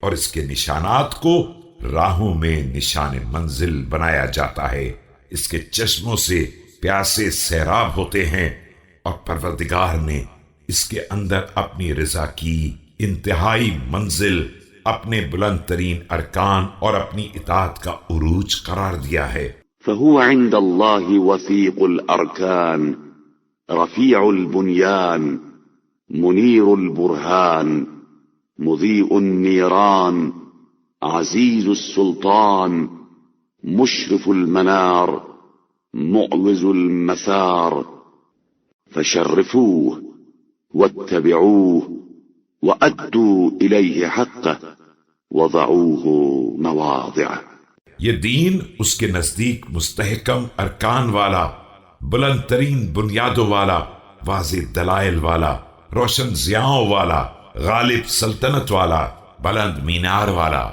اور اس کے نشانات کو راہوں میں نشان منزل بنایا جاتا ہے۔ اس کے چشموں سے پیاسے سیراب ہوتے ہیں، اور پروردگار نے اس کے اندر اپنی رضا کی انتہائی منزل، اپنے بلند ترین ارکان اور اپنی اطاعت کا عروج قرار دیا ہے۔ فهو عند الله وثيق الأركان رفيع البنيان منير البرهان مضيء النيران عزيز السلطان مشرف المنار معوز المثار فشرفوه واتبعوه وأدوا إليه حقه وضعوه مواضعه۔ یہ دین اس کے نزدیک مستحکم ارکان والا، بلند ترین بنیادوں والا، واضح دلائل والا، روشن ضیاؤں والا، غالب سلطنت والا، بلند مینار والا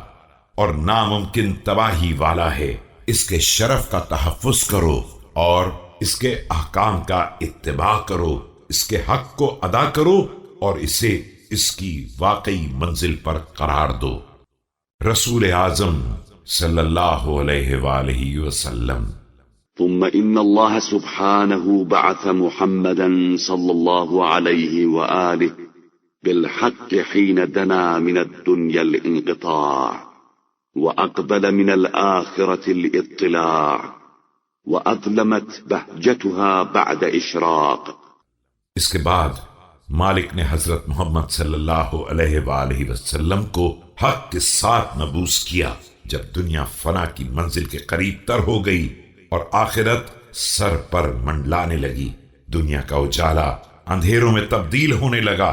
اور ناممکن تباہی والا ہے۔ اس کے شرف کا تحفظ کرو اور اس کے احکام کا اتباع کرو، اس کے حق کو ادا کرو اور اسے اس کی واقعی منزل پر قرار دو۔ رسول اعظم صلی اللہ علیہ وآلہ وسلم۔ ثم إن الله سبحانه بعث محمدا صلى الله عليه وآله بالحق حين دنا من الدنيا الانقطاع وأقبل من الآخرة الاطلاع وأظلمت بهجتها بعد إشراق۔ اس کے بعد مالک نے حضرت محمد صلی اللہ علیہ وآلہ وسلم کو حق کے ساتھ مبعوث کیا جب دنیا فنا کی منزل کے قریب تر ہو گئی اور آخرت سر پر منڈلانے لگی۔ دنیا کا اجالا اندھیروں میں تبدیل ہونے لگا